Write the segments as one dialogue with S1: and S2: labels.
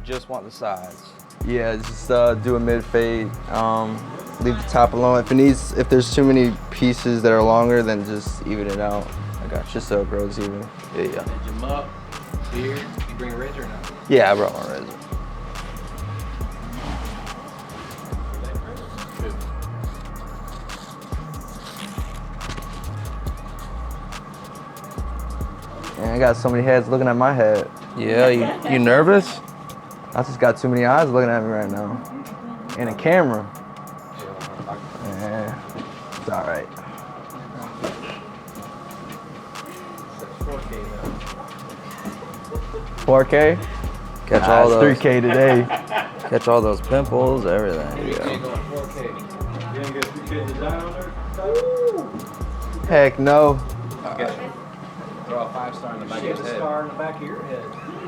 S1: just want the sides.
S2: Yeah, just do a mid fade. Leave the top alone. If there's too many pieces that are longer, then just even it out.
S1: I got you.
S2: Just so it grows even.
S1: Yeah.
S3: Did you mop, beard? You bring a razor or not?
S1: Yeah, I brought my razor.
S2: And I got so many heads looking at my head.
S1: Yeah, you nervous?
S2: I just got too many eyes looking at me right now. And a camera. Yeah, it's all right. 4K?
S1: Catch all those.
S2: 3K today.
S1: Catch all those pimples, everything.
S3: There you go. 4K. You didn't get 3K to die on there?
S2: Heck no.
S3: Throw a 5-star in the back of his head.
S4: Star in the back of your head.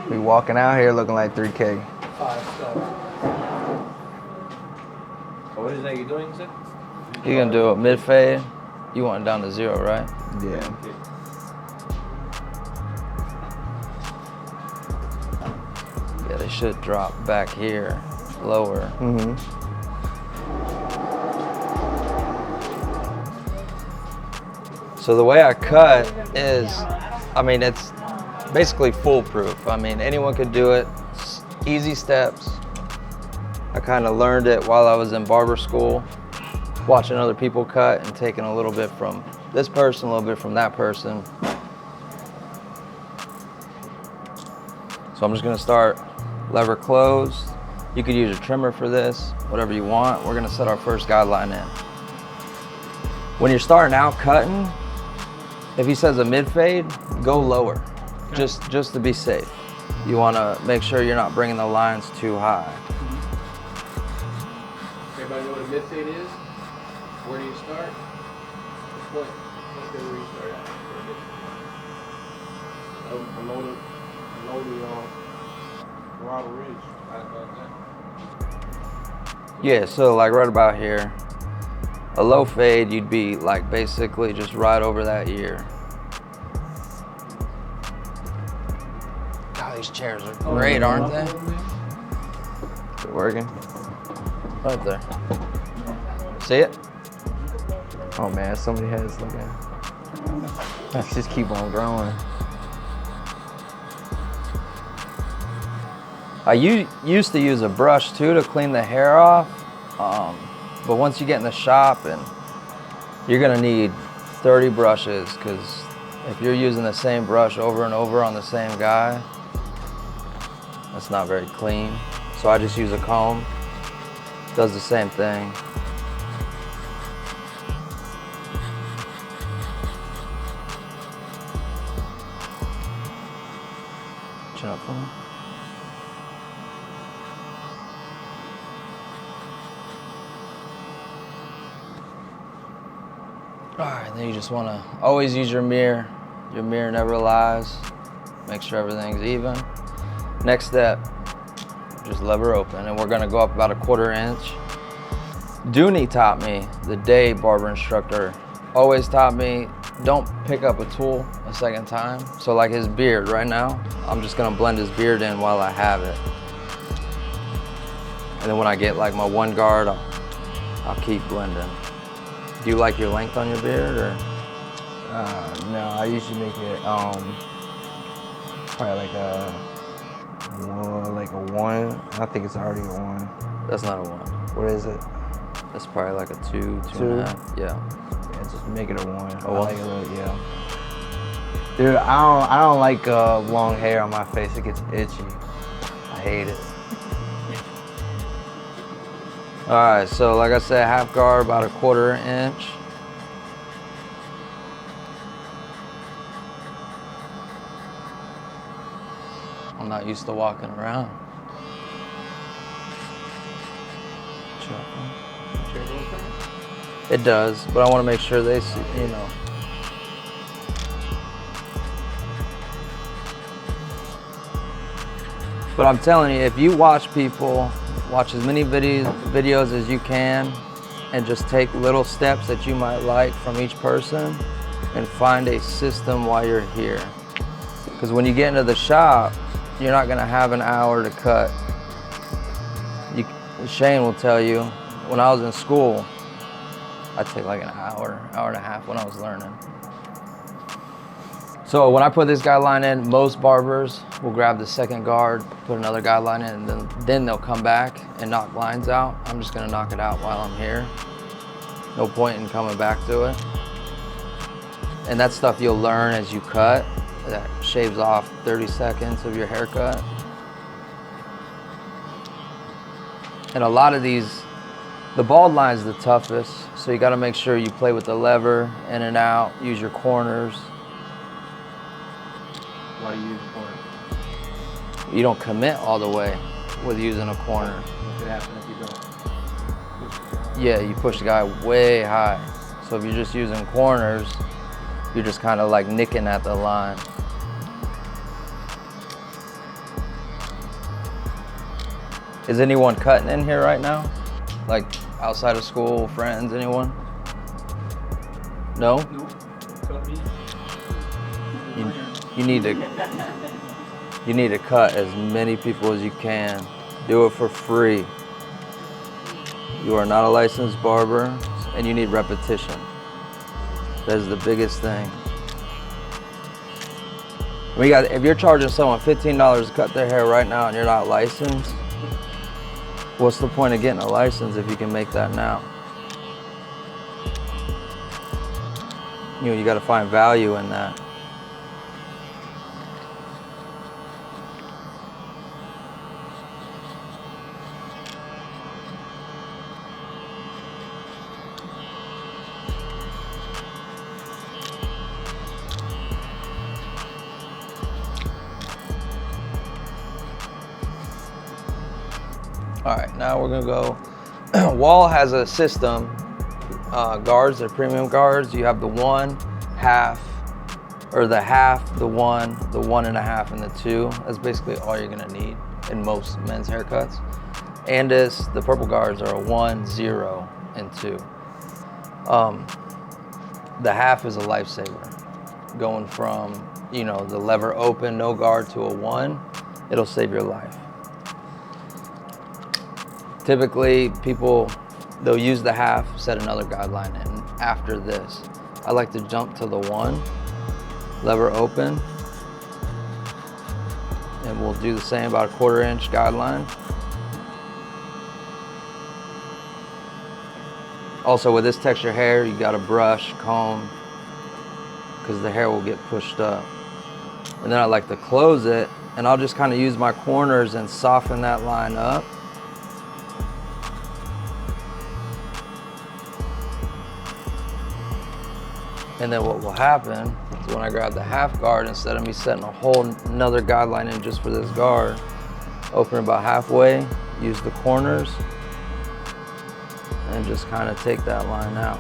S2: We walking out here looking like 3K.
S4: 5-star.
S3: What is that you're doing, sir?
S1: You're gonna do a mid fade. You want it down to 0, right?
S2: Yeah.
S1: Yeah, they should drop back here, lower.
S2: Mm-hmm.
S1: So the way I cut is, I mean, it's basically foolproof. I mean, anyone could do it. Easy steps. I kind of learned it while I was in barber school, watching other people cut and taking a little bit from this person, a little bit from that person. So I'm just gonna start lever closed. You could use a trimmer for this, whatever you want. We're gonna set our first guideline in. When you're starting out cutting, if he says a mid fade, go lower, just to be safe. You wanna make sure you're not bringing the lines too high.
S3: Everybody know what a mid fade is? Where do you start? What point? Where do you start at?
S4: Below the Wahl Ridge.
S3: Right about that.
S1: Yeah, so like right about here. A low fade, you'd be like basically just right over that ear. God, these chairs are great, aren't they?
S2: Is it working?
S1: Right there. See it?
S2: Oh man, so many heads looking. Let's just keep on growing.
S1: I used to use a brush too to clean the hair off, but once you get in the shop, and you're gonna need 30 brushes, because if you're using the same brush over and over on the same guy, that's not very clean. So I just use a comb, does the same thing. Chin up for me. All right, then you just wanna always use your mirror. Your mirror never lies. Make sure everything's even. Next step, just lever open, and we're gonna go up about 1/4 inch. Dooney taught me, the day barber instructor, always taught me, don't pick up a tool a second time. So like his beard right now, I'm just gonna blend his beard in while I have it. And then when I get like my 1 guard, I'll keep blending. Do you like your length on your beard, or?
S2: No, I usually make it probably like a 1. I think it's already a 1.
S1: That's not a 1.
S2: What is it?
S1: That's probably like a 2, 2.5. Yeah.
S2: Yeah, just make it a 1.
S1: A 1?
S2: Like yeah. Dude, I don't like long hair on my face. It gets itchy. I hate it.
S1: All right, so like I said, half guard, about 1/4 inch. I'm not used to walking around. It does, but I want to make sure they see, you know. But I'm telling you, if you watch people, watch as many videos as you can, and just take little steps that you might like from each person, and find a system while you're here. Because when you get into the shop, you're not gonna have an hour to cut Shane will tell you, when I was in school, I'd take like an hour and a half when I was learning. So when I put this guideline in, most barbers will grab the second guard, put another guideline in, and then they'll come back and knock lines out. I'm just gonna knock it out while I'm here. No point in coming back to it. And that's stuff you'll learn as you cut. That shaves off 30 seconds of your haircut. And a lot of these, the bald line is the toughest, so you gotta make sure you play with the lever, in and out, use your corners.
S3: Why do you use a corner?
S1: You don't commit all the way with using a corner.
S3: What could happen if you don't?
S1: Yeah, you push the guy way high. So if you're just using corners, you're just kind of like nicking at the line. Is anyone cutting in here right now? Like outside of school, friends, anyone? No?
S3: No. Cut me.
S1: You need to cut as many people as you can. Do it for free. You are not a licensed barber, and you need repetition. That is the biggest thing. If you're charging someone $15 to cut their hair right now and you're not licensed, what's the point of getting a license if you can make that now? You got to find value in that. All right, now we're gonna go. Wahl has a system, guards, they're premium guards. You have the 1, half, or the half, the 1, the 1.5, and the 2. That's basically all you're gonna need in most men's haircuts. Andis, the purple guards are a 1, 0, and 2. The half is a lifesaver. Going from, the lever open, no guard to a 1, it'll save your life. Typically, they'll use the half, set another guideline in after this. I like to jump to the 1, lever open, and we'll do the same, about a 1/4 inch guideline. Also, with this texture hair, you gotta brush, comb, because the hair will get pushed up. And then I like to close it, and I'll just kind of use my corners and soften that line up. And then what will happen is when I grab the half guard, instead of me setting another guideline in just for this guard, open about halfway, use the corners, and just kind of take that line out.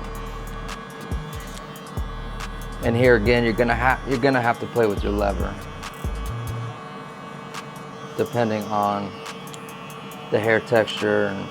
S1: And here again, you're gonna have to play with your lever, depending on the hair texture and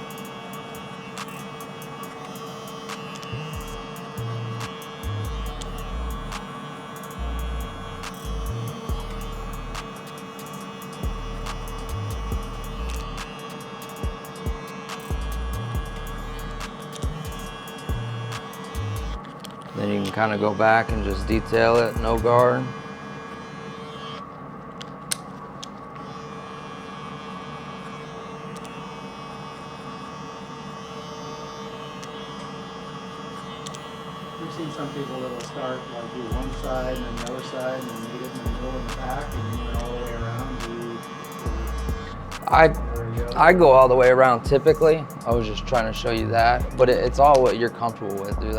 S1: then you can kind of go back and just detail it, no guard.
S4: We've seen some people that'll start like do one side and then the other side and then meet it in the middle and the back and then went all the way around.
S1: I go all the way around typically. I was just trying to show you that, but it's all what you're comfortable with, dude.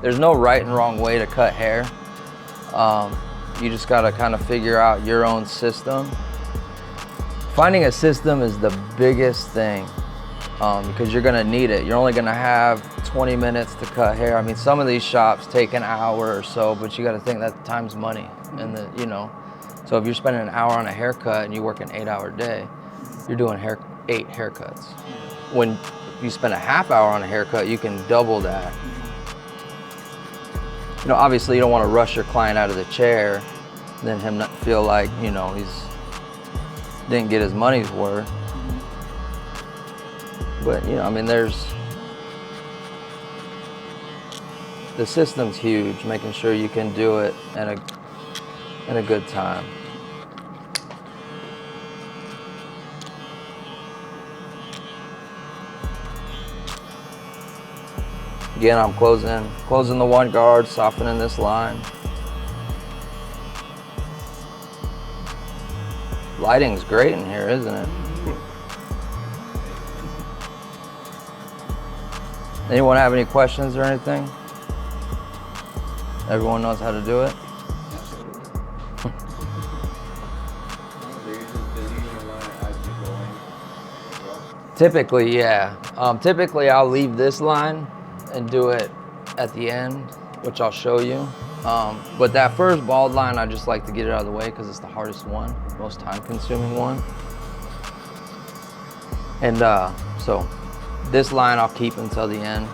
S1: There's no right and wrong way to cut hair. You just gotta kind of figure out your own system. Finding a system is the biggest thing because you're gonna need it. You're only gonna have 20 minutes to cut hair. I mean, some of these shops take an hour or so, but you gotta think that time's money. And so if you're spending an hour on a haircut and you work an 8-hour day, you're doing 8 haircuts. When you spend a half hour on a haircut, you can double that. Obviously you don't want to rush your client out of the chair, then him not feel like, he's didn't get his money's worth. But you know, I mean, the system's huge, making sure you can do it in a good time. Again, I'm closing the one guard, softening this line. Lighting's great in here, isn't it? Anyone have any questions or anything? Everyone knows how to do it? Typically, yeah. Typically, I'll leave this line and do it at the end, which I'll show you. But that first bald line, I just like to get it out of the way because it's the hardest one, most time-consuming one. And so this line I'll keep until the end.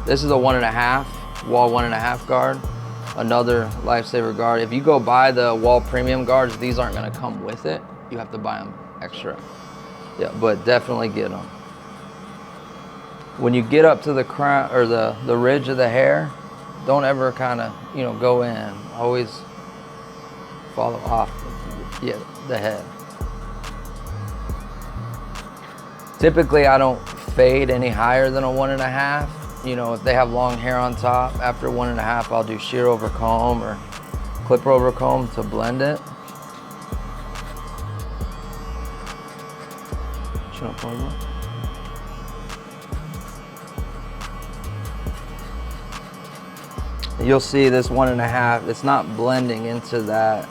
S1: This is a 1.5, Wahl 1.5 guard. Another lifesaver guard. If you go buy the Wahl premium guards, these aren't gonna come with it. You have to buy them extra. Yeah, but definitely get them. When you get up to the crown or the ridge of the hair, don't ever kind of, you know, go in. Always follow off, yeah, the head. Typically, I don't fade any higher than a 1.5. You know, if they have long hair on top, after 1.5, I'll do shear over comb or clipper over comb to blend it. You'll see this 1.5, it's not blending into that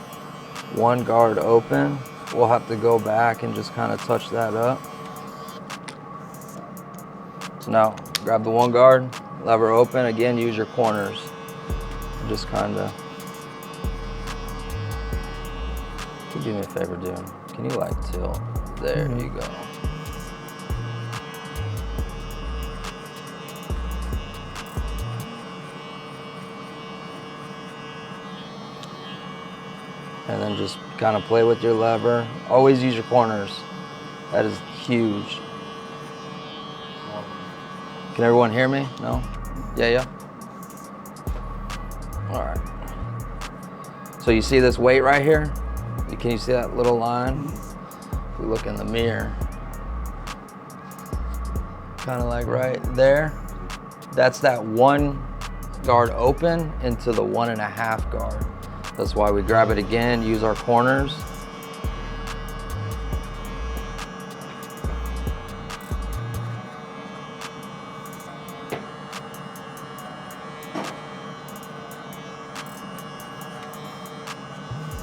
S1: one guard open. We'll have to go back and just kind of touch that up. So now, grab the one guard, lever open, again, use your corners. Just kind of, can you do me a favor, dude? Can you like tilt? There you go. And then just kind of play with your lever. Always use your corners. That is huge. Can everyone hear me? No? Yeah? All right. So you see this weight right here? Can you see that little line? If we look in the mirror, kind of like right there. That's that one guard open into the 1.5 guard. That's why we grab it again, use our corners.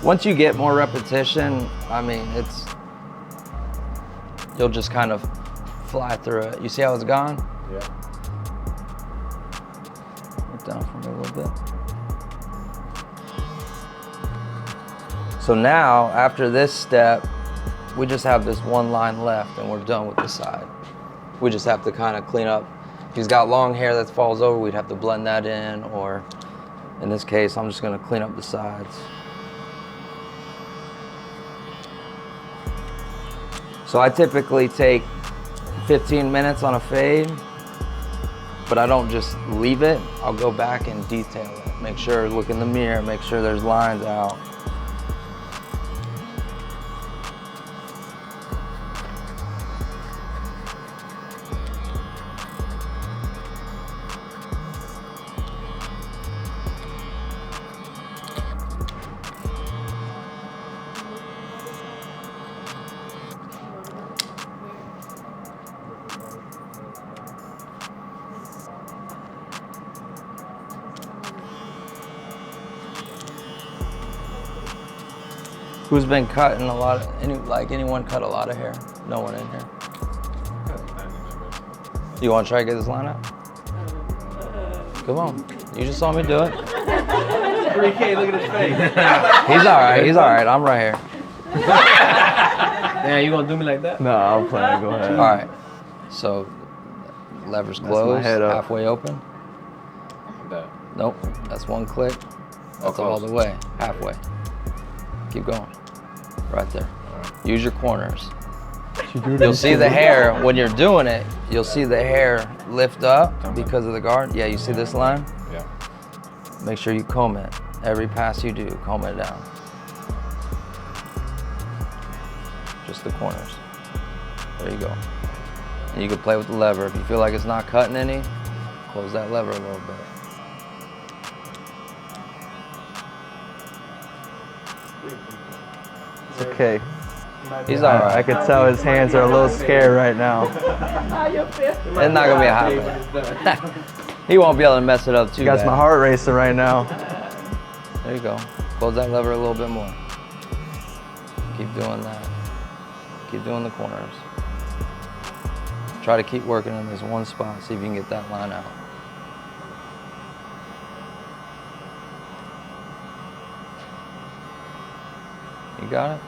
S1: Once you get more repetition, I mean, you'll just kind of fly through it. You see how it's gone?
S3: Yeah.
S1: Look down for me a little bit. So now, after this step, we just have this one line left and we're done with the side. We just have to kind of clean up. If he's got long hair that falls over, we'd have to blend that in, or in this case, I'm just gonna clean up the sides. So I typically take 15 minutes on a fade, but I don't just leave it. I'll go back and detail it. Make sure, look in the mirror, make sure there's lines out. Who's been cutting a lot of, anyone cut a lot of hair? No one in here. You want to try to get this line up? Come on, you just saw me do it.
S3: 3K, look at his face.
S1: He's all right, I'm right here.
S3: Damn, you gonna do me like that?
S2: No, I'm playing. Go ahead.
S1: All right, so lever's closed,
S2: head up.
S1: halfway open.
S3: That.
S1: Nope, that's one click. That's all the way, halfway. Keep going, right there. Use your corners. You'll see the hair, when you're doing it, you'll see the hair lift up because of the guard. Yeah, you see this line?
S3: Yeah.
S1: Make sure you comb it. Every pass you do, comb it down. Just the corners. There you go. And you can play with the lever. If you feel like it's not cutting any, close that lever a little bit.
S2: It's okay.
S1: He's all right.
S2: I can tell his hands are a little scared right now.
S1: It's not gonna be a hot one. He won't be able to mess it up too
S2: Got
S1: bad.
S2: my heart racing right now.
S1: There you go. Close that lever a little bit more. Keep doing that. Keep doing the corners. Try to keep working in this one spot. See if you can get that line out. You got it?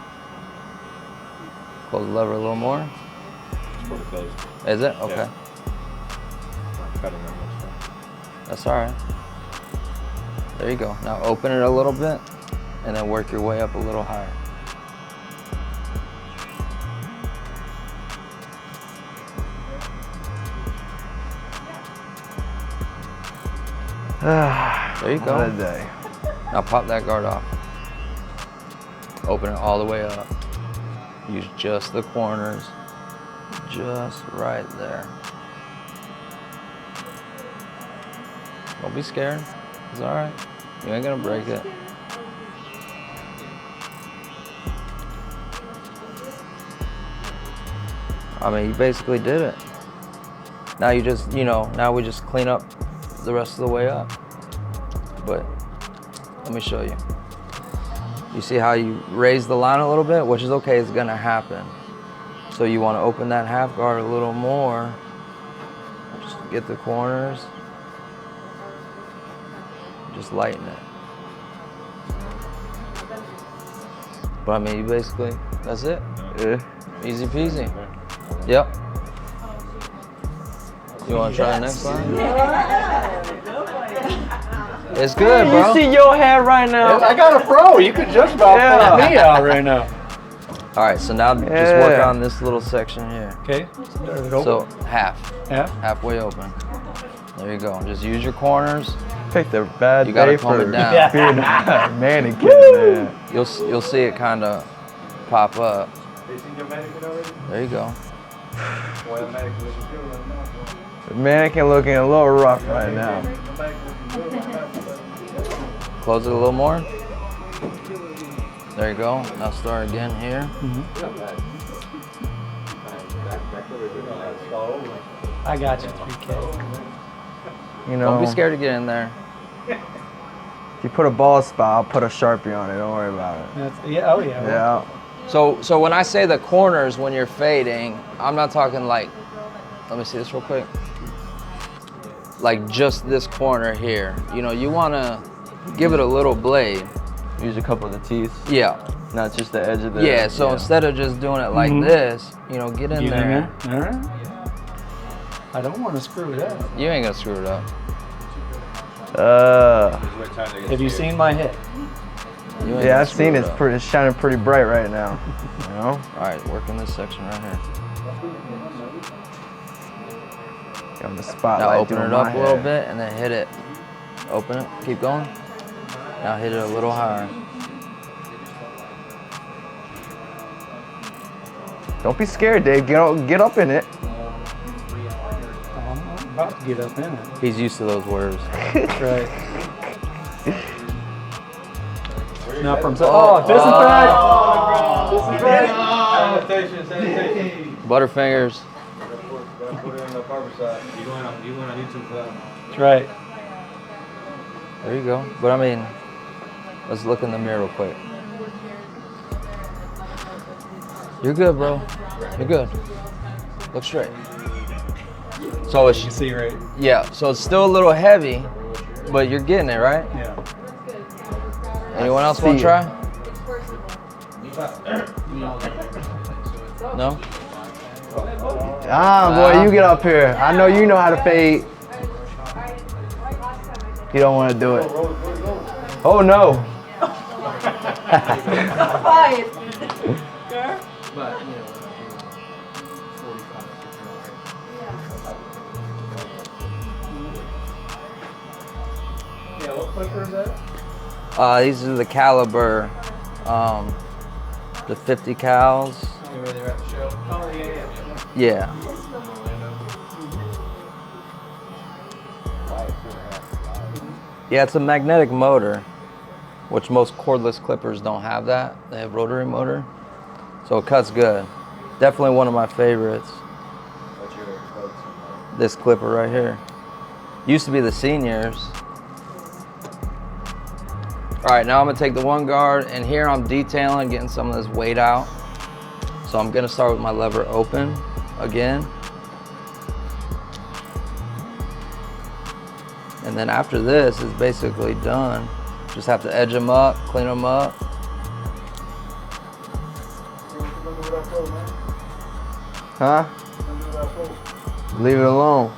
S1: Close the lever a little more.
S3: It's pretty close.
S1: Is it? Okay.
S3: Yeah. Not cutting that much stuff.
S1: That's all right. There you go. Now open it a little bit and then work your way up a little higher. There you go.
S2: What a day.
S1: Now pop that guard off. Open it all the way up. Use just the corners, just right there. Don't be scared. It's all right. You ain't gonna break it. I mean, you basically did it. Now you just, now we just clean up the rest of the way up. But let me show you. You see how you raise the line a little bit, which is okay, it's gonna happen. So you wanna open that half guard a little more. Just get the corners. Just lighten it. But I mean, you basically, that's it.
S2: Yeah.
S1: Easy peasy. Yep. You wanna try the next line? It's good, bro.
S2: You see your hair right now.
S3: I got a fro. You could just about pull me out right now.
S1: All right, so now just work on this little section here.
S3: Okay.
S1: So half,
S3: Yeah.
S1: halfway open. There you go. Just use your corners.
S2: Picked a bad
S1: You gotta
S2: day
S1: comb
S2: for
S1: it down.
S2: being a mannequin, man.
S1: You'll see it kind of pop up. There you go.
S2: The mannequin looking a little rough right now.
S1: Close it a little more. There you go. Now start again here.
S4: I got you, 3K.
S2: You know,
S1: Don't be scared to get in there.
S2: if you put a bald spot, I'll put a Sharpie on it. Don't worry about it.
S4: Yeah, oh yeah.
S2: Yeah.
S1: So when I say the corners when you're fading, I'm not talking like, let me see this real quick. Like just this corner here. You want to give it a little blade.
S2: Use a couple of the teeth,
S1: Yeah.
S2: not just the edge of the.
S1: Yeah, so instead of just doing it like this, get in there.
S4: All right. I don't want to screw it up.
S1: You ain't gonna screw it up.
S4: Have you seen my head?
S1: You ain't
S2: Yeah,
S1: gonna
S2: I've
S1: screw
S2: seen
S1: it
S2: it's
S1: up.
S2: pretty shining pretty bright right now. You know?
S1: All right, work in this section right here.
S2: On the
S1: Now
S2: spotlight.
S1: open
S2: doing
S1: it up
S2: my
S1: a little
S2: hair.
S1: bit and then hit it. Open it, keep going. Now hit it a little higher.
S2: Don't be scared, Dave. Get up in it.
S4: I'm about to get up in it.
S1: He's used to those words.
S4: That's right. Not from disinfect.
S1: Butterfingers.
S3: You going on YouTube for that?
S4: That's right.
S1: There you go. But I mean, let's look in the mirror real quick. You're good, bro. You're good. Look straight. So it's
S4: You see, right?
S1: yeah. So it's still a little heavy, but you're getting it right.
S4: Yeah.
S1: Anyone else want to try? No.
S2: Boy, you get up here. I know you know how to fade. You don't want to do it. Oh no.
S4: Yeah, what clipper is that?
S1: These are the caliber, the 50 cals.
S3: Where they're at the show.
S4: Oh, yeah, yeah.
S1: Yeah.
S3: In Orlando.
S1: Yeah, it's a magnetic motor, which most cordless clippers don't have that. They have rotary motor. So it cuts good. Definitely one of my favorites.
S3: What's your go-to?
S1: This clipper right here. Used to be the seniors. All right, now I'm gonna take the one guard, and here I'm detailing, getting some of this weight out. So I'm gonna start with my lever open again. And then after this is basically done. Just have to edge them up, clean them up.
S2: Huh? Leave it alone.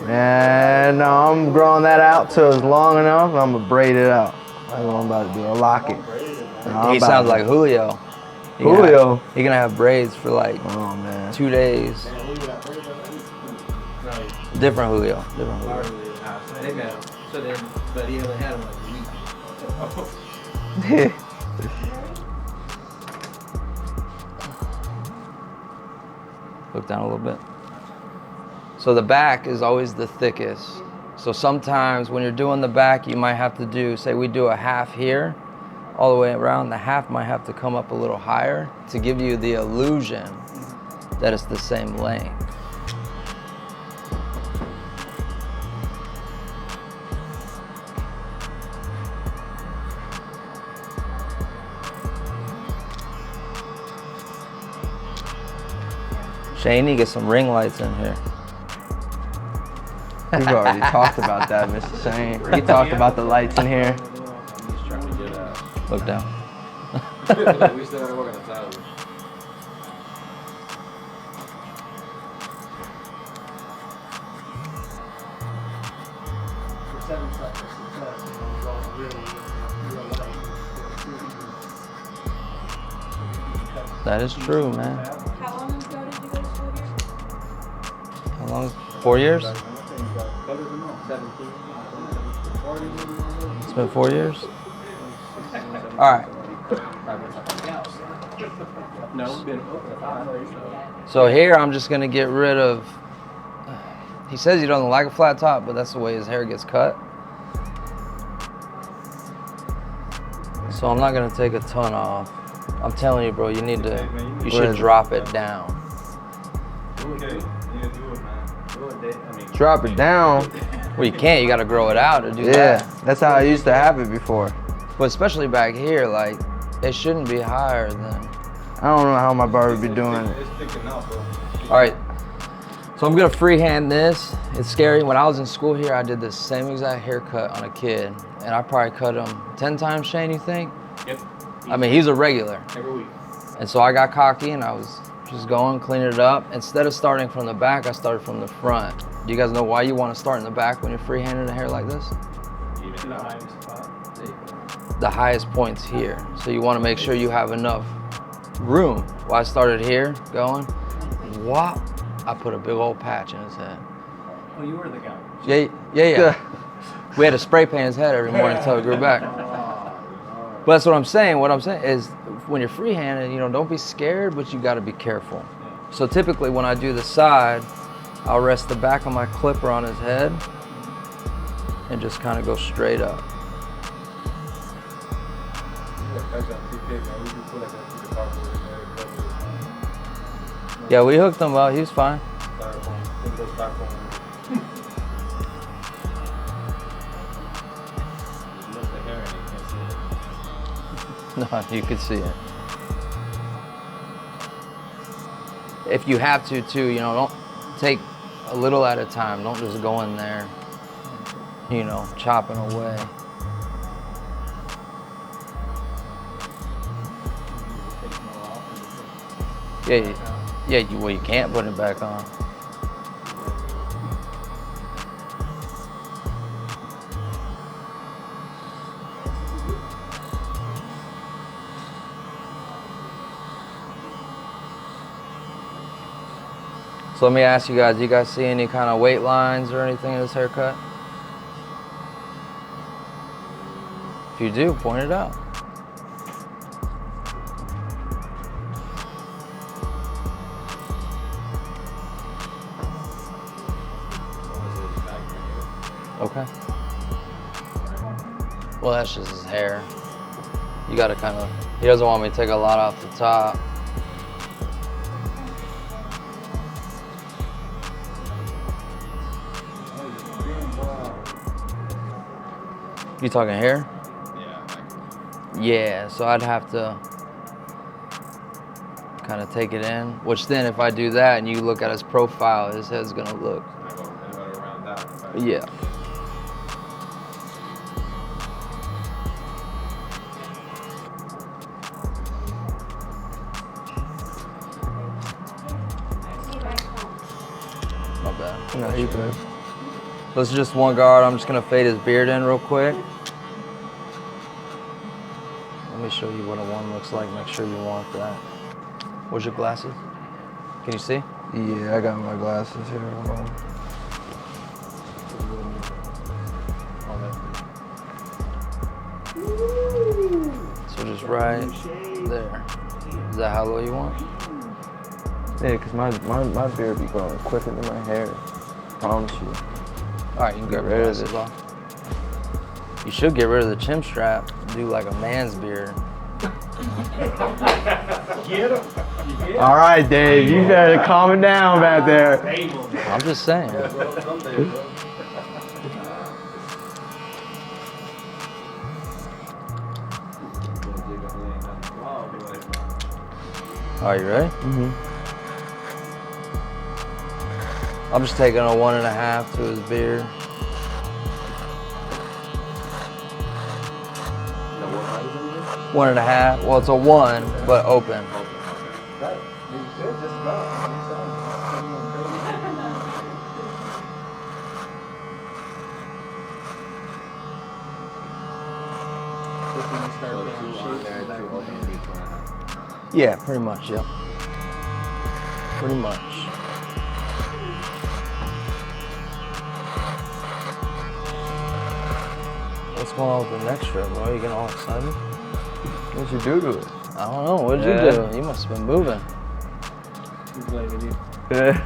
S2: Man, no, I'm growing that out till it's long enough. I'm gonna braid it out. That's what I'm about to do. I'll lock it. No,
S1: He sounds like Julio.
S2: Julio.
S1: He gonna have braids for like
S2: Oh man.
S1: 2 days. Different Julio. Different Julio.
S3: They met him. So then, but he only had him like a week.
S1: Look down a little bit. So the back is always the thickest. So sometimes when you're doing the back, you might have to do, say we do a half here, all the way around, the half might have to come up a little higher to give you the illusion that it's the same length. Shane, you get some ring lights in here.
S2: We've already talked about that, Mr. Shane. He talked about the lights in here.
S3: I'm just trying to get out.
S1: Look down.
S3: We still gotta work on the salary.
S4: For 7 steps of success, you know, it's all really real light.
S1: That is true, man.
S5: How long ago did you go to school here?
S1: How long? 4 years? It's been 4 years? All right.
S3: No, we've been open.
S1: So here I'm just gonna get rid of, he says he doesn't like a flat top, but that's the way his hair gets cut. So I'm not gonna take a ton off. I'm telling you, bro, you need to, you should drop it down.
S2: Drop it down.
S1: Well, you can't, you gotta grow it out to do
S2: Yeah,
S1: that.
S2: that's how I used to have it before.
S1: But especially back here, like, it shouldn't be higher than,
S2: I don't know how my barber be doing it.
S1: all right. So I'm gonna freehand this. It's scary. When I was in school here, I did the same exact haircut on a kid, and I probably cut him 10 times, Shane, you think?
S3: Yep.
S1: I mean, he's a regular.
S3: Every week.
S1: And so I got cocky and I was just going, cleaning it up. Instead of starting from the back, I started from the front. Do you guys know why you want to start in the back when you're freehanding a hair like this?
S3: Even
S4: The
S3: though.
S4: highest spot.
S1: The highest point's here. So you want to make sure you have enough room. Well, I started here, going, whop. I put a big old patch in his head.
S4: Oh, you were the guy.
S1: Yeah. We had to spray paint his head every morning until it grew back. But that's what I'm saying. What I'm saying is when you're freehanding, you know, don't be scared, but you got to be careful. So typically when I do the side, I'll rest the back of my clipper on his head and just kind of go straight up. Yeah, we hooked him up. He was fine. No, you could see it. If you have to, too, you know, don't take a little at a time. Don't just go in there, you know, chopping away. Yeah, well, you can't put it back on. So let me ask you guys, do you guys see any kind of weight lines or anything in this haircut? If you do, point it out. Okay. Well, that's just his hair. You gotta kind of, he doesn't want me to take a lot off the top. You talking hair? Yeah, so I'd have to kind of take it in, which then if I do that and you look at his profile, his head's gonna look. Yeah. My bad.
S2: No, you good.
S1: So it's just one guard. I'm just gonna fade his beard in real quick. Let me show you what a one looks like. Make sure you want that. Where's your glasses? Can you see?
S2: Yeah, I got my glasses here. Hold on.
S1: So just right there. Is that how low you want?
S2: Yeah, because my beard be growing quicker than my hair. Promise you.
S1: All right, you can get rid of this off. You should get rid of the chin strap. Do like a man's beard.
S4: Get him.
S2: All right, Dave, you better calm it down back there.
S1: I'm just saying. Are you ready?
S2: Mm-hmm.
S1: I'm just taking a 1.5 to his beard. One and a half. Well, it's a 1, but open. Yeah, pretty much. Yep. Pretty much. What's going on with the next strip, bro? You getting all excited?
S2: What'd you do to it?
S1: I don't know. What'd you do? You must have been moving.
S4: He's blaming you.
S2: Yeah.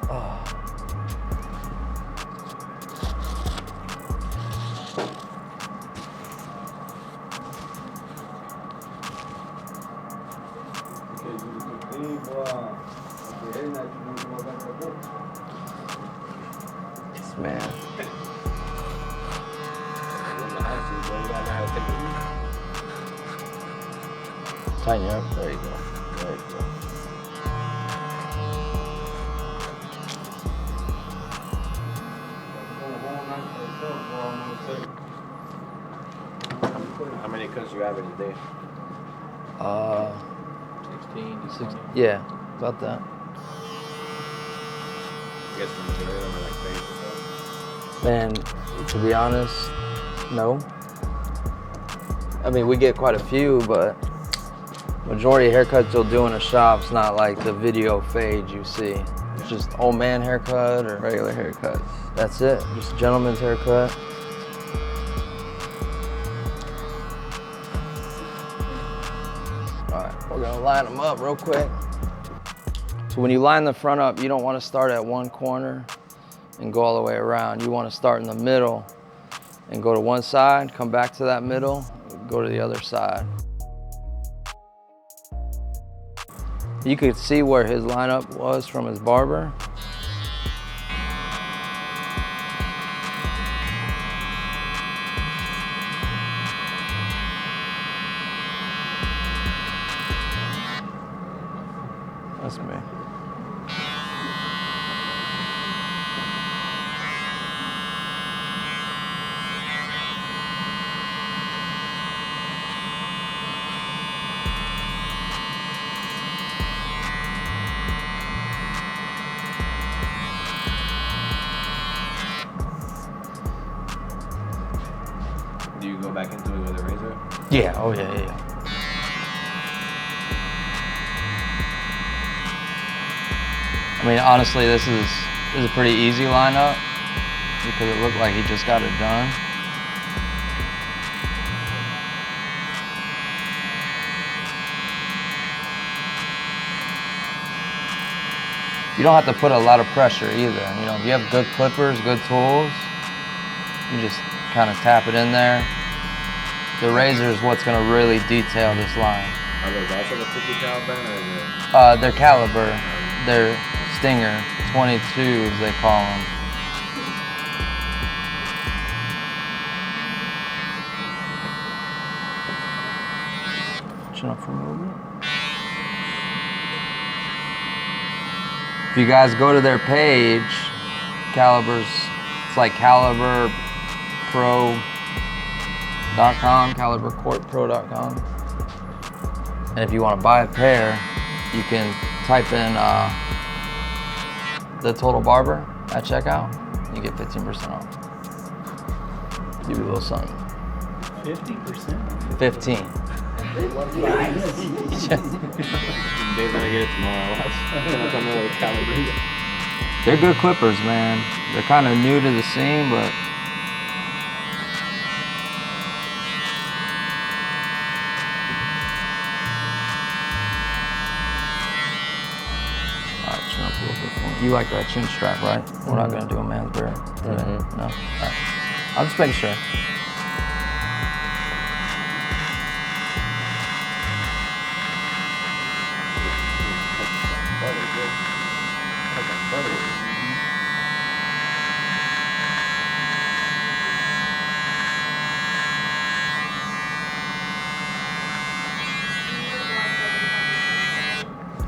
S1: Oh. Man. Tighten you up. There you go. There you go.
S3: How many cuts you have in a day?
S1: 16. Yeah, about that.
S3: I guess the majority of them are like fake or
S1: Man, to be honest, no. I mean, we get quite a few, but majority of haircuts you'll do in a shop's not like the video fade you see. It's just old man haircut or
S2: Regular haircuts.
S1: that's it. Just a gentleman's haircut. All right, we're gonna line them up real quick. So when you line the front up, you don't want to start at one corner and go all the way around. You want to start in the middle and go to one side, come back to that middle, go to the other side. You could see where his lineup was from his barber. That's me.
S3: Do you go back into it with a razor?
S1: Yeah, oh yeah. I mean, honestly, this is a pretty easy lineup because it looked like he just got it done. You don't have to put a lot of pressure either. You know, if you have good clippers, good tools, you just kind of tap it in there. The razor is what's gonna really detail this line.
S3: Are those also the 50 cal Ben, or is it?
S1: They're caliber, they're Stinger, 22s they call them. Chin up for a little bit. If you guys go to their page, Calibers, it's like caliberpro.com, calibercourtpro.com. And if you want to buy a pair, you can type in the total barber at checkout. You get 15% off. Give you a little something.
S4: 50%?
S1: 15.
S3: Dave's gonna get it tomorrow. I'm gonna come in with a caliber.
S1: They're good clippers, man. They're kind of new to the scene, but alright, chin up a little bit for me. You like that chin strap, right? We're not gonna do a man's beard today. No? Alright. I'll just make sure.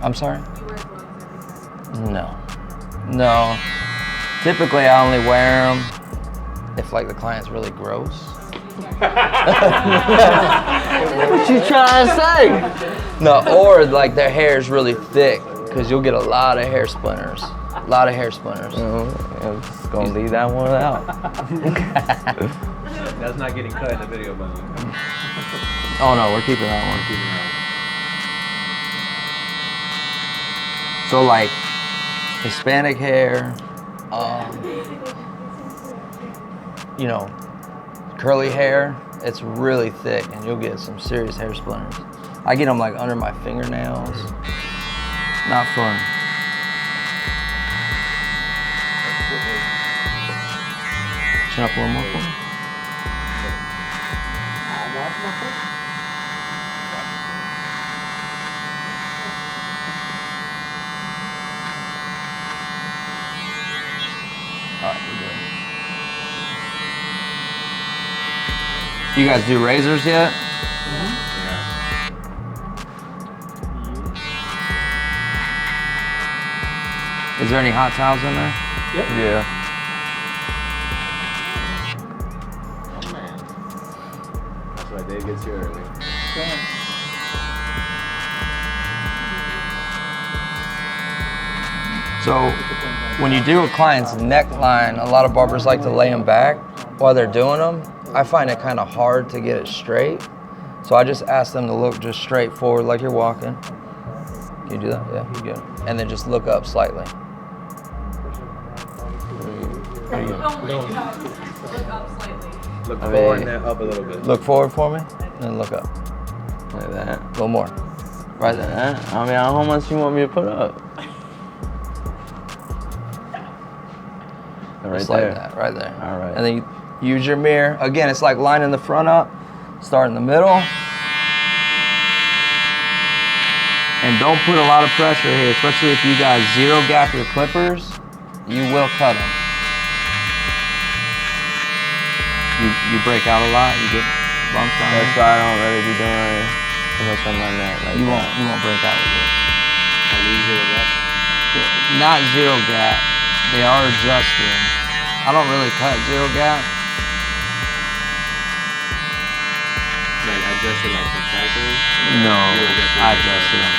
S1: I'm sorry?
S5: You wear gloves every time.
S1: No. No. Typically, I only wear them if like the client's really gross.
S2: What you trying to say?
S1: No, or like their hair is really thick, because you'll get a lot of hair splinters. A lot of hair splinters.
S2: I'm just gonna leave that one out.
S3: That's not getting cut in the video, by the way.
S1: Oh no, we're keeping that one. So like Hispanic hair, you know, curly hair, it's really thick and you'll get some serious hair splinters. I get them like under my fingernails. Not fun. Chin up a little more for me. Alright, we're good. You guys do razors yet? Is there any hot towels in there?
S2: Yeah.
S3: Oh man. That's why Dave gets here early.
S1: So when you do a client's neckline, a lot of barbers like to lay them back while they're doing them. I find it kind of hard to get it straight. So I just ask them to look just straight forward like you're walking. Can you do that? Yeah, you're good. And then just look up slightly.
S5: Oh my God. Look up slightly.
S3: Look forward and then up a little bit.
S1: Look forward for me, and then look up.
S2: Like that.
S1: A little more. Right there.
S2: That. I mean, how much you want me to put up? Right
S1: Just
S2: there.
S1: like that, right there.
S2: All right.
S1: And then you use your mirror. Again, it's like lining the front up, start in the middle. And don't put a lot of pressure here, especially if you guys zero gap your clippers, you will cut them. You break out a lot, you get bumps on
S2: That's
S1: there.
S2: why I don't really be doing too much on my neck. Like
S1: You won't break out with this.
S3: Like easier with that.
S1: Not zero gap. They are adjusted. I don't really cut zero gap.
S3: Like adjusted like from factory?
S1: No,
S3: You adjust it
S1: I
S3: from
S1: adjusted them.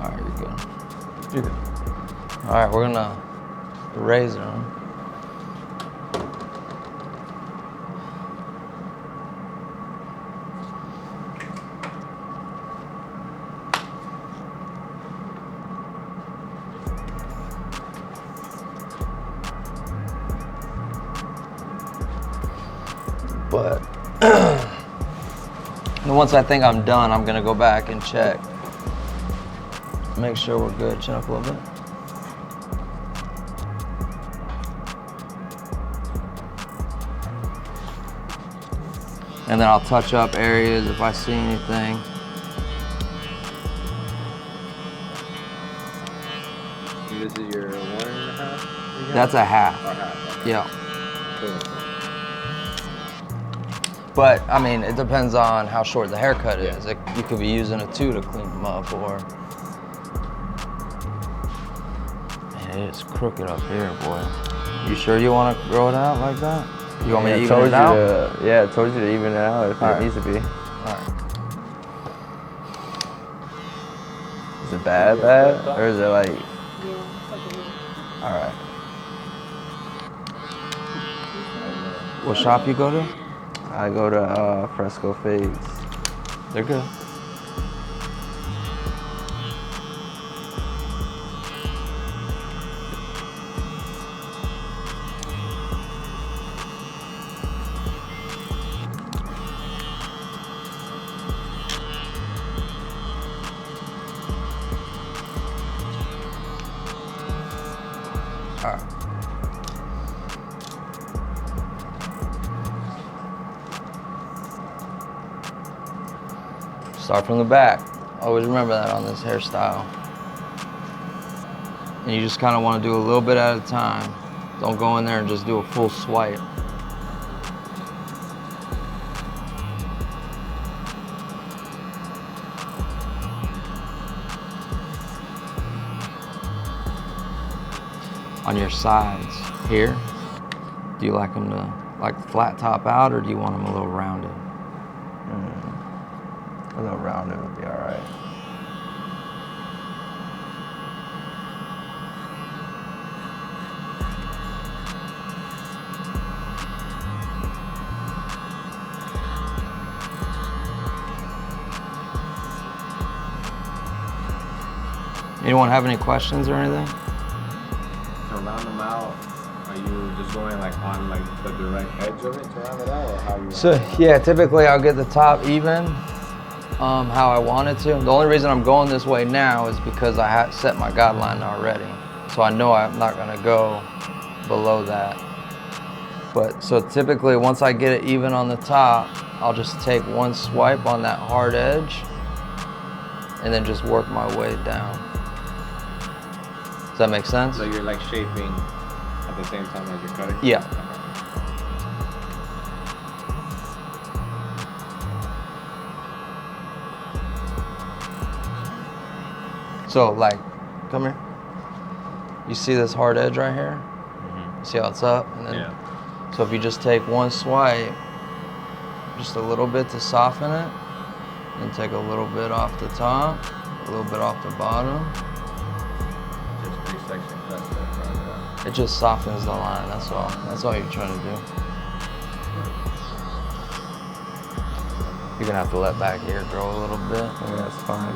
S1: Alright, you're good. You're good. Alright, we're gonna razor them. And once I think I'm done, I'm gonna go back and check. Make sure we're good. Chin up a little bit. And then I'll touch up areas if I see anything.
S3: This is your 1.5?
S1: That's a half.
S3: Or half. Okay.
S1: Yeah.
S3: Cool.
S1: But I mean, it depends on how short the haircut is.
S3: Yeah.
S1: You could be using a 2 to clean them up, or man, it is crooked up here, boy. You sure you want to grow it out like that? You want me to even it out?
S2: Yeah, I told you to even it out if it needs to be.
S1: All right.
S2: Is it bad, or is it like? All right.
S1: What shop you go to?
S2: I go to Fresco Fades.
S1: They're good. All right. Start from the back. Always remember that on this hairstyle. And you just kind of want to do a little bit at a time. Don't go in there and just do a full swipe. On your sides here, do you like them to like flat top out, or do you want them a little rounded?
S2: A little rounded would be all right.
S1: Anyone have any questions or anything?
S3: To round them out, are you just going like on like the direct edge of it to round it out, or how you?
S1: So yeah, typically I'll get the top even, how I want it to. The only reason I'm going this way now is because I had set my guideline already. So I know I'm not gonna go below that. But so typically once I get it even on the top, I'll just take one swipe on that hard edge and then just work my way down. Does that make sense?
S3: So you're like shaping at the same time as you're cutting?
S1: Yeah. So like, come here. You see this hard edge right here?
S3: Mm-hmm.
S1: See how it's up? And then,
S3: Yeah.
S1: So if you just take one swipe, just a little bit to soften it, and take a little bit off the top, a little bit off the bottom.
S3: Just 3 section cuts that.
S1: It just softens the line, that's all. That's all you're trying to do. You're gonna have to let back here grow a little bit.
S2: Yeah, that's fine.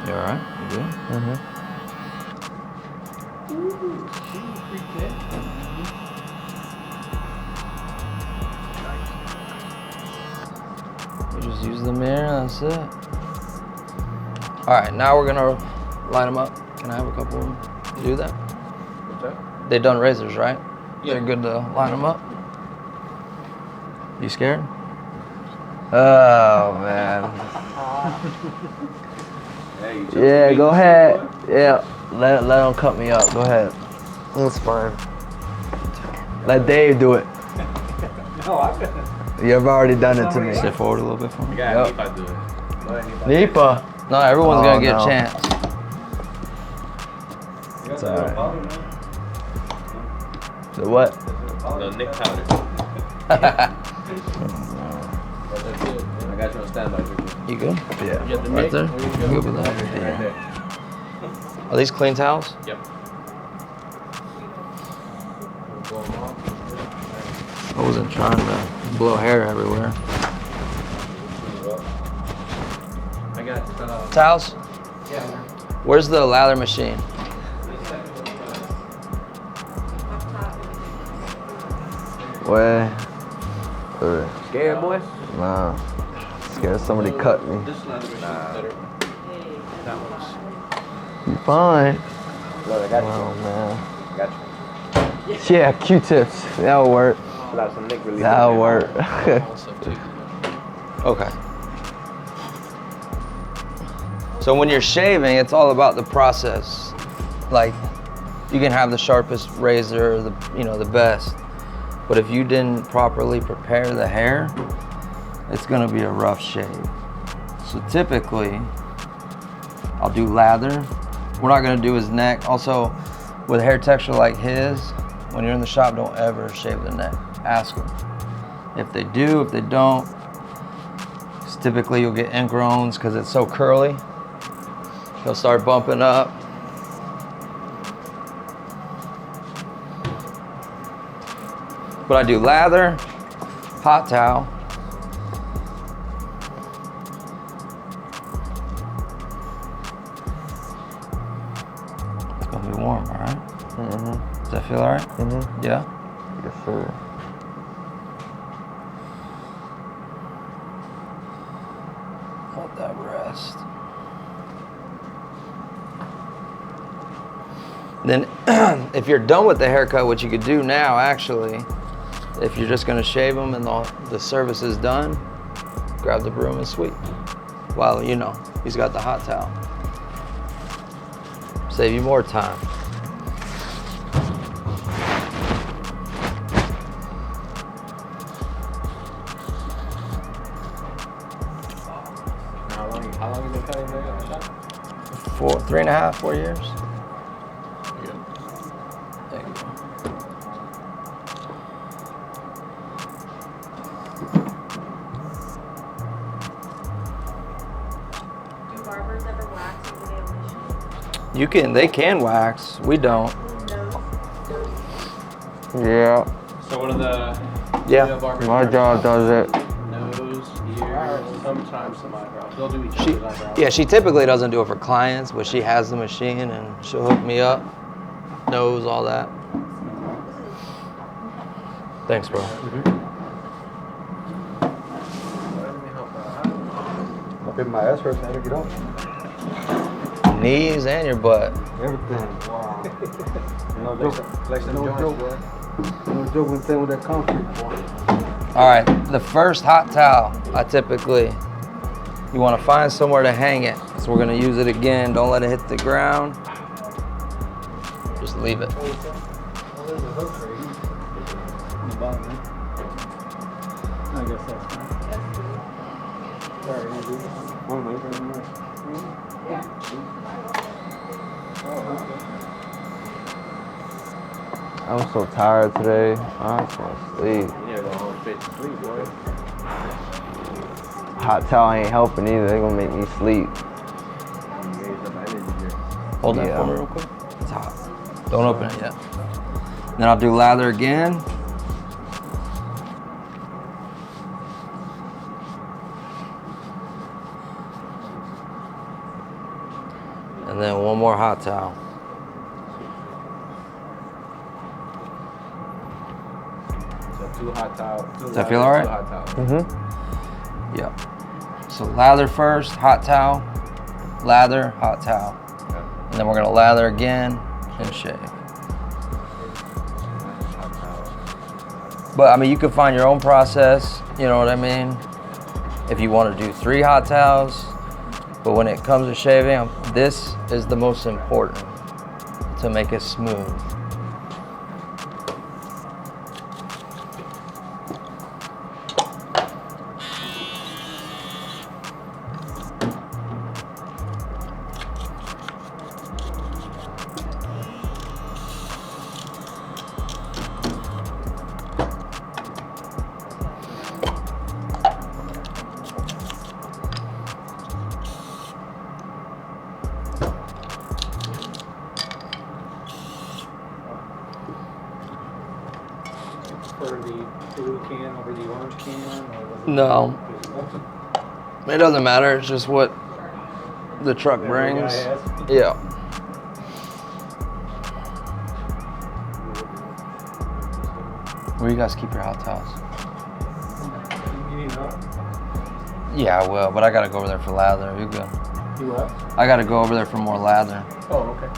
S1: You all right? You good?
S2: Mm-hmm.
S1: You just use the mirror, that's it. All right, now we're gonna line them up. Can I have a couple of them do that?
S3: What's that?
S1: They done razors, right?
S3: Yeah.
S1: They're good to line them up. You scared?
S2: Oh man.
S3: Hey, you
S2: Yeah, go ahead. Yeah, let them cut me up. Go ahead. That's fine. Let Dave do it.
S3: No, I got
S2: You've already done it to me.
S1: Step forward a little bit for me.
S3: Yeah,
S2: Yep.
S3: if I do it. Go ahead, Nipa.
S2: Nipa.
S1: No, everyone's
S2: Oh,
S1: gonna get
S2: no.
S1: a chance.
S2: It's all right. The what?
S3: The Nick powder.
S1: You
S3: I got you on standby.
S1: good?
S2: Yeah.
S3: You got the
S1: Right
S3: Nick?
S1: there?
S3: Where you
S1: You
S3: go?
S1: good with that?
S3: Right there.
S1: Are these clean towels?
S3: Yep.
S1: I wasn't trying to blow hair everywhere.
S3: I got
S1: Towels?
S3: yeah.
S1: Where's the lather machine?
S2: Where?
S3: Scared, boy?
S2: Nah. Scared somebody cut me.
S3: This lather machine's better. That one's.
S2: You fine.
S6: Look, I got you.
S2: Oh man.
S6: Got you.
S2: Yeah, Q-tips. That'll work.
S6: Pull out some Nick relief.
S2: That'll work.
S1: Okay. So when you're shaving, it's all about the process. Like, you can have the sharpest razor, the best, but if you didn't properly prepare the hair, it's gonna be a rough shave. So typically, I'll do lather. We're not gonna do his neck. Also, with hair texture like his, when you're in the shop, don't ever shave the neck. Ask them. If they do, if they don't, 'cause typically you'll get ingrowns because it's so curly. He'll start bumping up. But I do lather, hot towel. It's gonna be warm, all right?
S2: Mm-hmm.
S1: Does that feel all right?
S2: Mm-hmm.
S1: Yeah?
S2: Yes, sir.
S1: Let that rest. Then if you're done with the haircut, what you could do now actually, if you're just gonna shave them and the service is done, grab the broom and sweep. While, he's got the hot towel. Save you more time.
S3: How long you been cutting there on the shop?
S1: 3.5, 4 years.
S3: Yeah.
S1: There you go.
S5: Do barbers ever wax over the machine?
S1: They can wax, we don't.
S2: Yeah.
S3: So one of the
S1: Yeah.
S3: barbers
S2: My job does it.
S3: nose, ears, sometimes some eyebrows. They'll do each other's eyebrows.
S1: Yeah, she typically doesn't do it for clients, but she has the machine and she'll hook me up, nose, all that. Thanks, bro.
S6: Up in my ass hurts, I had to get off.
S1: Knees and your butt.
S6: Everything. Wow. No joke. Flexing the joints, boy. No joke when playing with that concrete, boy.
S1: All right, the first hot towel, you want to find somewhere to hang it. So we're gonna use it again. Don't let it hit the ground. Just leave it.
S4: Oh, there's a hook right here. On the bottom, right? I guess that's fine. Sorry, Andrew.
S6: One way, very much.
S2: I'm so tired today. I just want to sleep.
S3: You need to go home fit to sleep, boy.
S2: Hot towel ain't helping either. They gonna make me sleep.
S1: Hold that
S2: Yeah.
S1: for me real quick. It's hot. Don't open it yet. Then I'll do lather again. And then one more hot towel.
S3: So 2 hot towels.
S1: Does that feel all right?
S3: 2 hot towels.
S2: Mm-hmm.
S1: Yep. So lather first, hot towel, lather, hot towel. And then we're gonna lather again and shave. But I mean, you could find your own process, you know what I mean? If you wanna do 3 hot towels, but when it comes to shaving, this is the most important to make it smooth. No. It doesn't matter. It's just what the truck brings. Yeah. Where you guys keep your hot towels?
S4: You need help?
S1: Yeah, I will, but I gotta go over there for lather. You go.
S4: You what?
S1: I gotta go over there for more lather.
S4: Oh, okay.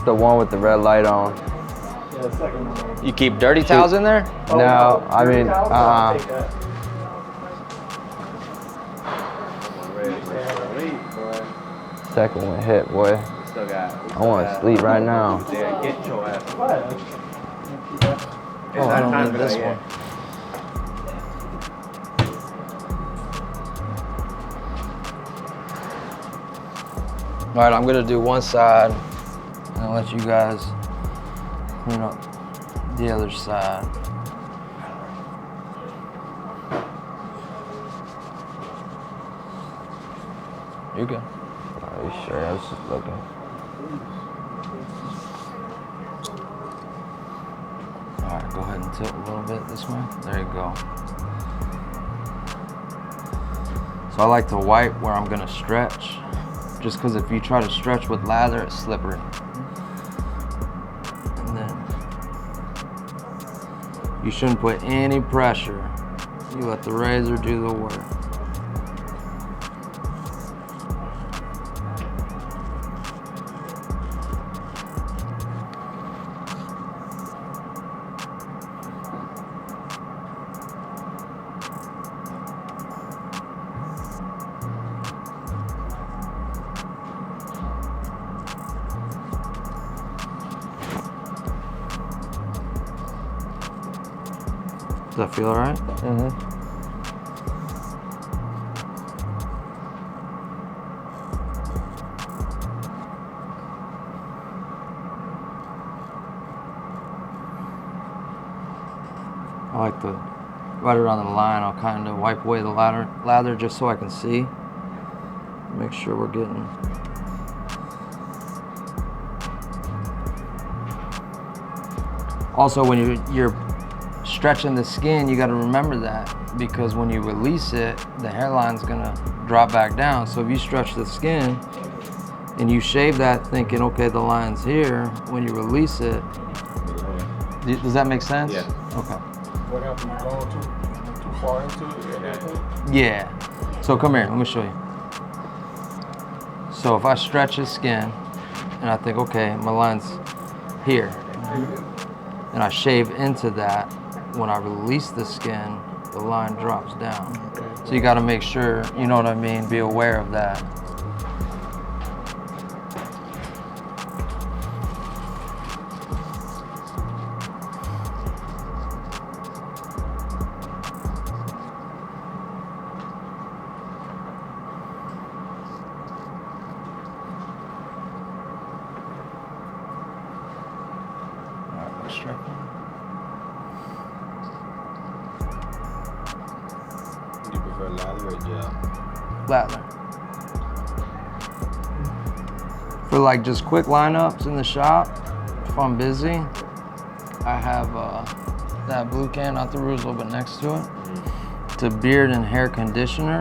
S2: The one with the red light on.
S4: Yeah, the second one.
S1: You keep dirty towels in there?
S4: Oh,
S2: No, I
S4: dirty
S2: mean,
S4: towels? I'll take that.
S2: Second one hit, boy.
S3: Still got.
S2: I want to sleep right now.
S3: Yeah, get your ass.
S4: What?
S1: Oh, I don't need this one. All right, I'm gonna do one side and I'll let you guys clean up the other side. You good?
S2: Are you sure? I was just looking.
S1: All right, go ahead and tilt a little bit this way. There you go. So I like to wipe where I'm gonna stretch, just because if you try to stretch with lather, it's slippery. And then you shouldn't put any pressure. You let the razor do the work. Does that feel all right?
S2: Mm-hmm.
S1: I like to, right around the line, I'll kind of wipe away the lather just so I can see. Make sure we're getting. Also, when you're stretching the skin, you got to remember that, because when you release it, the hairline's gonna drop back down. So if you stretch the skin and you shave that thinking, okay, the line's here, when you release it, does that make sense?
S3: Yeah.
S1: Okay.
S6: What happened? You going too far into it?
S1: Yeah. So come here, let me show you. So if I stretch his skin and I think, okay, my line's here, and I shave into that, when I release the skin, the line drops down. So you gotta make sure, you know what I mean, be aware of that. All right, let's straighten.
S3: You prefer lather or gel?
S1: Lather. For like just quick lineups in the shop, if I'm busy, I have that blue can, not the Russell, but next to it. It's a beard and hair conditioner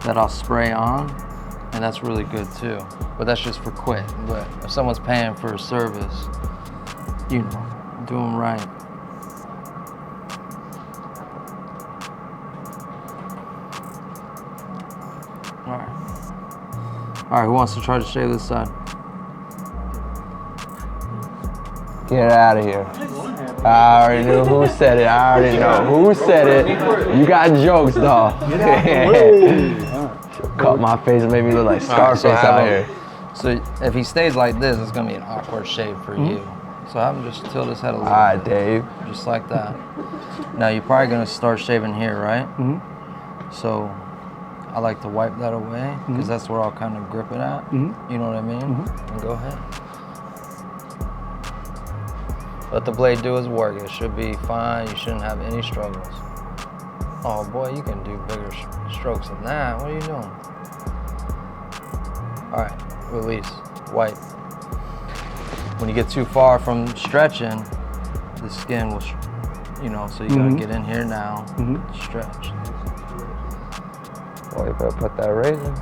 S1: that I'll spray on, and that's really good too. But that's just for quick. But if someone's paying for a service, you know, do them right. All right. All right, who wants to try to shave this side?
S2: Get out of here. I already knew who said it. I already know who said it. You got jokes, though. Cut my face and made me look like Scarface out here.
S1: So if he stays like this, it's gonna be an awkward shave for you. So have him just tilt his head a little
S2: All right,
S1: bit.
S2: Dave.
S1: Just like that. Now you're probably gonna start shaving here, right? So I like to wipe that away, because that's where I'll kind of grip it at. You know what I mean? And go ahead. Let the blade do its work. It should be fine. You shouldn't have any struggles. Oh boy, you can do bigger strokes than that. What are you doing? All right, release, wipe. When you get too far from stretching, the skin will, you know, so you gotta get in here now, stretch.
S2: Well, you better put that razor.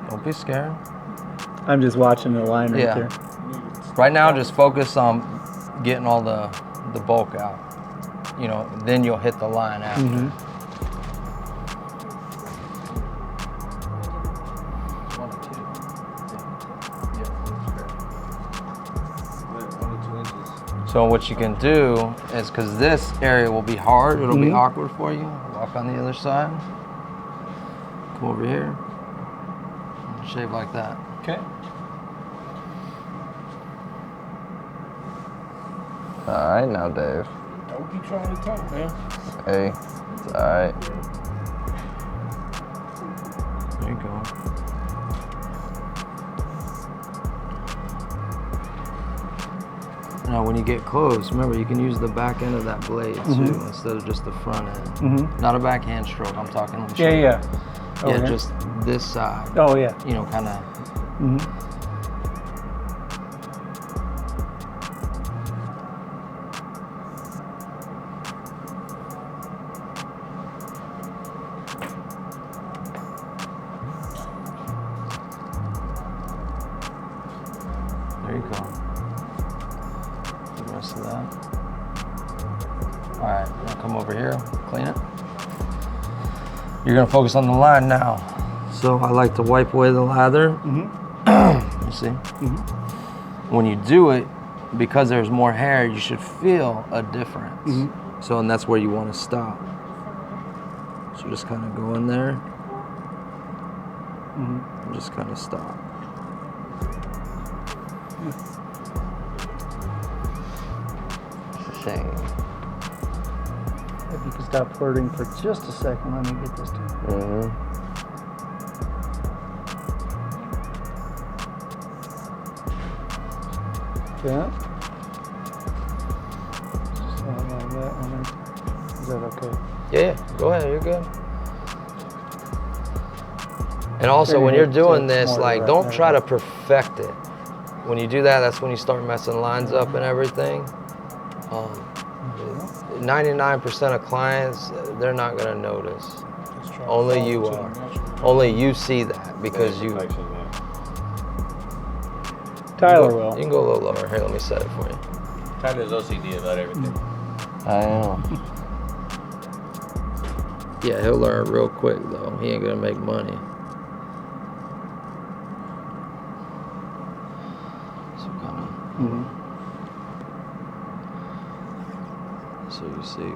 S1: Don't be scared.
S4: I'm just watching the line right there.
S1: Right now, just focus on getting all the bulk out. You know, then you'll hit the line after. So what you can do is, because this area will be hard, it'll be awkward for you. Walk on the other side. Come over here. Shave like that.
S4: Okay.
S2: All right now, Dave.
S3: Don't keep trying to talk, man.
S2: Hey, it's all right.
S1: There you go. Now when you get close, remember you can use the back end of that blade too, instead of just the front end. Not a backhand stroke, I'm talking like
S4: Yeah.
S1: Yeah, just this side.
S4: Oh yeah.
S1: You know, kind of. There you go. The rest of that. All right, now come over here, clean it. You're gonna focus on the line now. So I like to wipe away the lather. You see? When you do it, because there's more hair, you should feel a difference. So, and that's where you want to stop. So just kind of go in there and just kind of stop.
S2: Shame.
S4: If you could stop flirting for just a second, let me get this to you. Yeah. Just like that. Is that okay?
S1: Yeah, go ahead, you're good. And also when you're doing this, like, don't try to perfect it. When you do that, that's when you start messing lines up and everything. 99% of clients, they're not gonna notice. Only you are. Only you see that because you.
S4: Tyler will.
S1: You can go a little lower. Here, let me set it for you.
S3: Tyler's OCD about everything.
S2: I am.
S1: Yeah, he'll learn real quick though. He ain't gonna make money. So kind of. So you see.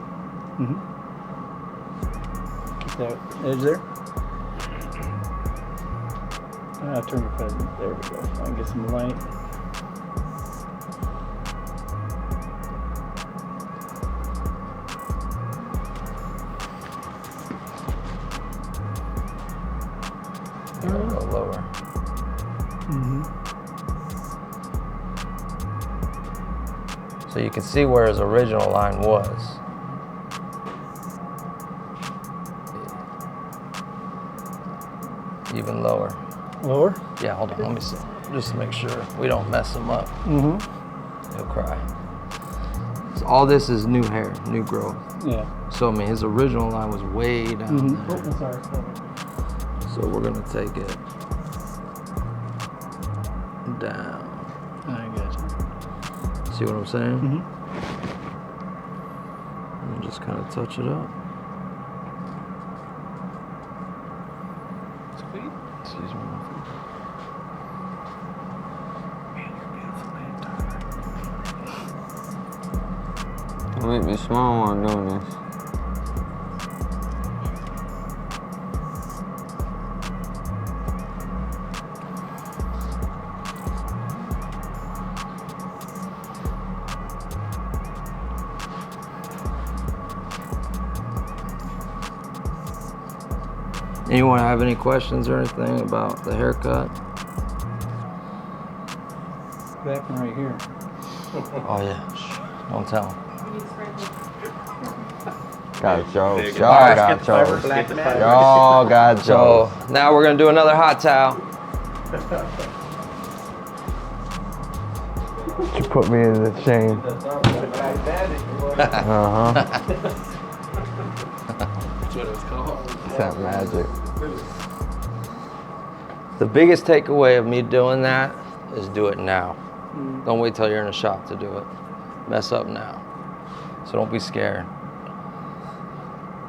S4: Keep that edge there. Turn your head. There we go. I can get some light.
S1: You gotta go lower. So you can see where his original line was. Even lower.
S4: Lower?
S1: Yeah, hold on, let me see. Just to make sure we don't mess him up. He'll cry. So all this is new hair, new growth.
S4: Yeah.
S1: So I mean, his original line was way down there.
S4: Oh, sorry.
S1: So we're gonna take it down.
S4: I got you.
S1: See what I'm saying? And just kind of touch it up.
S3: Sweet.
S1: Excuse me.
S2: Don't make me smile while I'm doing this.
S1: Anyone have any questions or anything about the haircut?
S4: That one right here.
S1: Oh yeah, shh, don't tell him.
S5: We need sprinkles.
S2: Got jokes.
S3: Y'all
S2: Y'all got jokes. Y'all got
S1: So
S2: jokes.
S1: now we're gonna do another hot towel.
S2: put me in the shame. Uh-huh.
S3: That's what it's called.
S2: That magic.
S1: The biggest takeaway of me doing that is do it now. Don't wait till you're in the shop to do it. Mess up now. So don't be scared.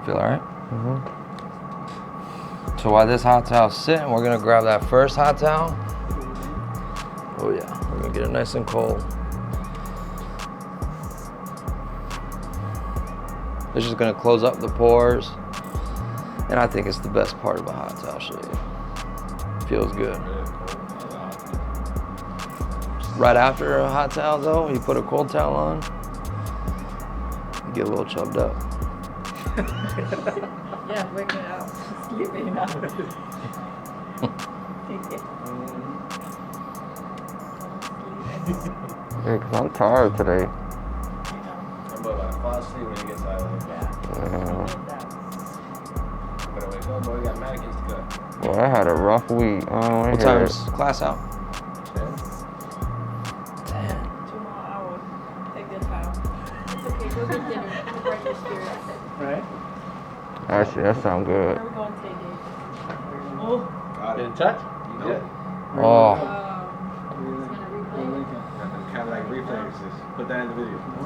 S1: Feel all right?
S2: Mm-hmm.
S1: So while this hot towel's sitting, we're gonna grab that first hot towel. Oh yeah, we're gonna get it nice and cold. It's just gonna close up the pores. And I think it's the best part of a hot towel shave. Feels good. Right after a hot towel though, you put a cold towel on, you get a little chubbed up.
S5: Yeah, waking up, sleeping now.
S2: Yeah, 'cause I'm tired today.
S3: But like, fall asleep when you get silent.
S2: Yeah.
S3: Better wake up, boy. We got mannequins to cut.
S2: Well, I had a rough week.
S1: What time is class out?
S5: 10. 2 more hours. Take your time. It's okay, go get dinner. We'll break your spirit.
S4: Right?
S2: Actually, that sounds good.
S5: Where are we going today, Dave? Oh,
S3: Got
S4: Get
S3: it.
S4: in touch?
S3: No.
S4: Good.
S1: Oh,
S5: he's gonna replay it.
S3: Kind of like replays. Just put that in the video.
S5: I don't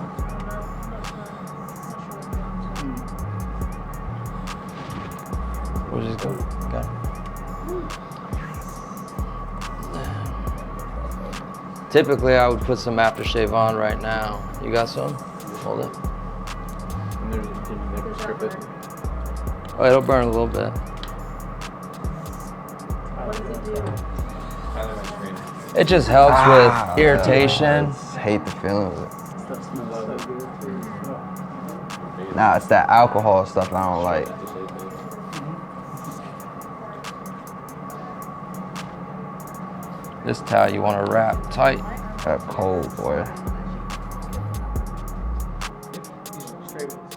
S5: know. I'm not sure.
S1: where's this going? Okay. Typically, I would put some aftershave on right now. You got some? Hold it.
S3: And then can you never strip it?
S1: Oh, it'll burn a little bit.
S5: What does it do?
S3: Highlight my screen.
S1: It just helps with irritation.
S2: I just hate the feeling of it.
S4: Stuff smells so good too.
S2: Nah, it's that alcohol stuff I don't like.
S1: This towel you want to wrap tight.
S2: That cold, boy.
S3: Straight with